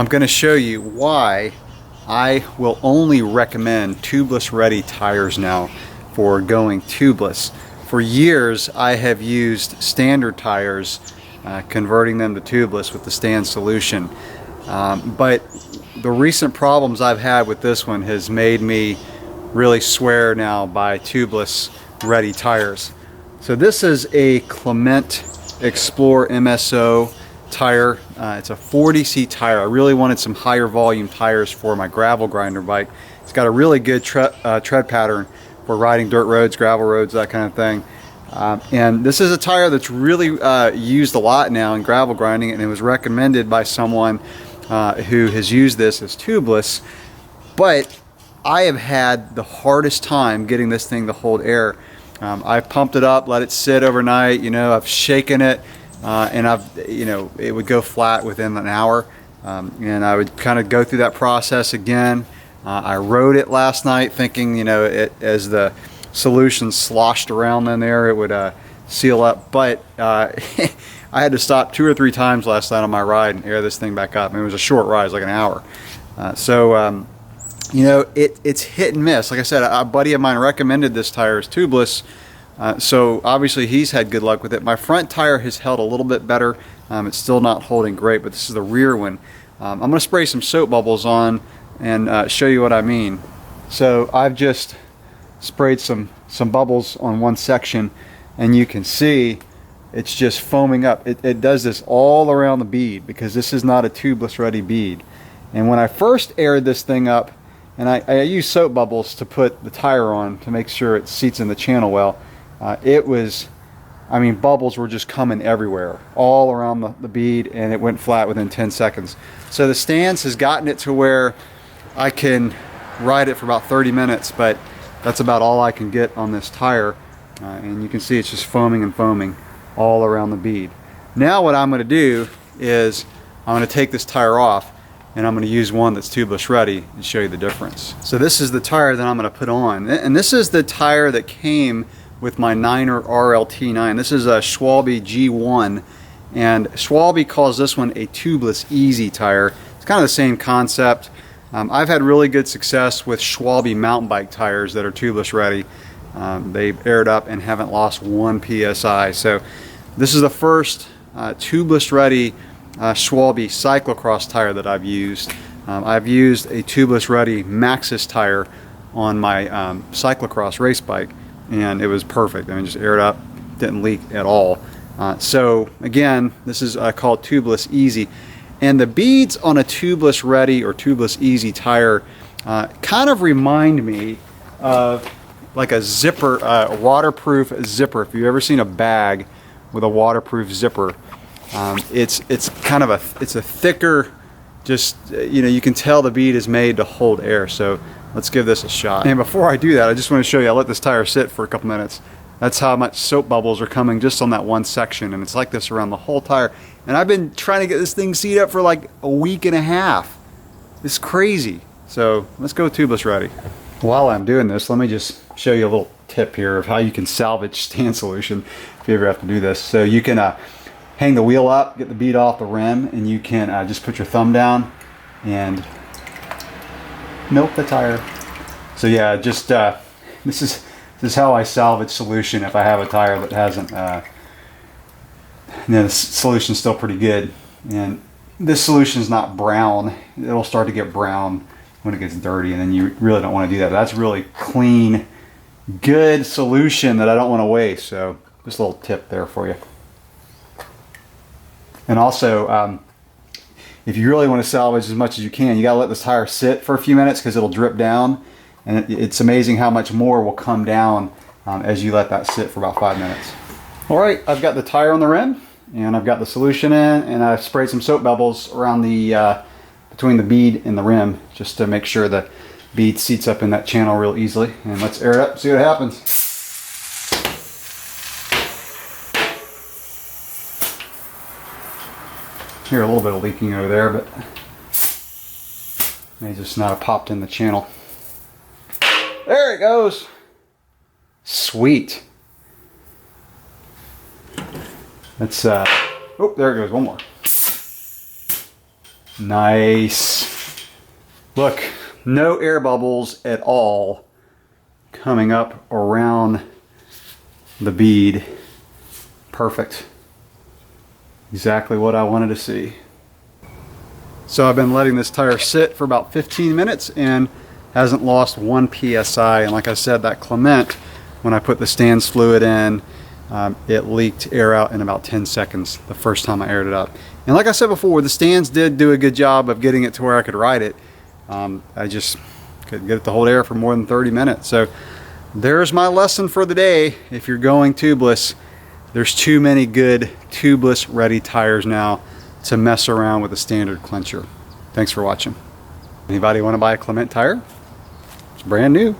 I'm going to show you why I will only recommend tubeless ready tires now for going tubeless. For years I have used standard tires, converting them to tubeless with the stand solution. But the recent problems I've had with this one has made me really swear now by tubeless ready tires. So this is a Clement Explorer MSO tire. It's a 40C tire. I really wanted some higher volume tires for my gravel grinder bike. It's got a really good tread pattern for riding dirt roads, gravel roads, that kind of thing. And this is a tire that's really used a lot now in gravel grinding, and it was recommended by someone who has used this as tubeless. But I have had the hardest time getting this thing to hold air. I've pumped it up, let it sit overnight, I've shaken it, and it would go flat within an hour. And I would kind of go through that process again. I rode it last night thinking, as the solution sloshed around in there, it would seal up. But I had to stop 2 or 3 times last night on my ride and air this thing back up. And it was a short ride, it was like an hour. It's hit and miss. Like I said, a buddy of mine recommended this tire as tubeless, so obviously he's had good luck with it. My front tire has held a little bit better. It's still not holding great, but this is the rear one. I'm going to spray some soap bubbles on and show you what I mean. So I've just sprayed some bubbles on one section, and you can see it's just foaming up. It does this all around the bead because this is not a tubeless ready bead. And when I first aired this thing up, and I use soap bubbles to put the tire on to make sure it seats in the channel well. Bubbles were just coming everywhere, all around the bead, and it went flat within 10 seconds. So the stance has gotten it to where I can ride it for about 30 minutes, but that's about all I can get on this tire. And you can see it's just foaming and foaming all around the bead. Now what I'm going to do is I'm going to take this tire off, and I'm going to use one that's tubeless ready and show you the difference. So this is the tire that I'm going to put on, and this is the tire that came with my 9er RLT9. This is a Schwalbe G1, and Schwalbe calls this one a tubeless easy tire. It's kind of the same concept. I've had really good success with Schwalbe mountain bike tires that are tubeless ready. They've aired up and haven't lost 1 PSI. So this is the first tubeless ready Schwalbe cyclocross tire that I've used. I've used a tubeless ready Maxxis tire on my cyclocross race bike, and it was perfect. Just aired up, didn't leak at all. So again, this is called tubeless easy, and the beads on a tubeless ready or tubeless easy tire kind of remind me of like a zipper, a waterproof zipper. If you've ever seen a bag with a waterproof zipper, it's kind of it's a thicker, just you can tell the bead is made to hold air. So let's give this a shot. And before I do that, I just want to show you, I let this tire sit for a couple minutes. That's how much soap bubbles are coming just on that one section, and it's like this around the whole tire. And I've been trying to get this thing seated up for like a week and a half. It's crazy. So let's go tubeless ready. While I'm doing this, let me just show you a little tip here of how you can salvage stand solution if you ever have to do this. So you can hang the wheel up, get the bead off the rim, and you can just put your thumb down and milk the tire. So yeah, just this is how I salvage solution if I have a tire that hasn't the solution's still pretty good, and this solution's not brown. It'll start to get brown when it gets dirty, and then you really don't want to do that. But that's really clean, good solution that I don't want to waste. So just a little tip there for you. And also, if you really want to salvage as much as you can, you got to let this tire sit for a few minutes because it'll drip down, and it's amazing how much more will come down as you let that sit for about 5 minutes. All right, I've got the tire on the rim, and I've got the solution in, and I've sprayed some soap bubbles around the between the bead and the rim just to make sure the bead seats up in that channel real easily. And let's air it up, see what happens. Hear a little bit of leaking over there, but may just not have popped in the channel. There it goes. Sweet. Let's oh, there it goes, one more. Nice. Look, no air bubbles at all coming up around the bead. Perfect. Exactly what I wanted to see. So I've been letting this tire sit for about 15 minutes and hasn't lost 1 psi. And like I said, that Clement, when I put the stands fluid in, it leaked air out in about 10 seconds the first time I aired it up. And like I said before, the stands did do a good job of getting it to where I could ride it. I just couldn't get it to hold air for more than 30 minutes. So there's my lesson for the day. If you're going tubeless, there's too many good tubeless ready tires now to mess around with a standard clincher. Thanks for watching. Anybody want to buy a Clement tire? It's brand new.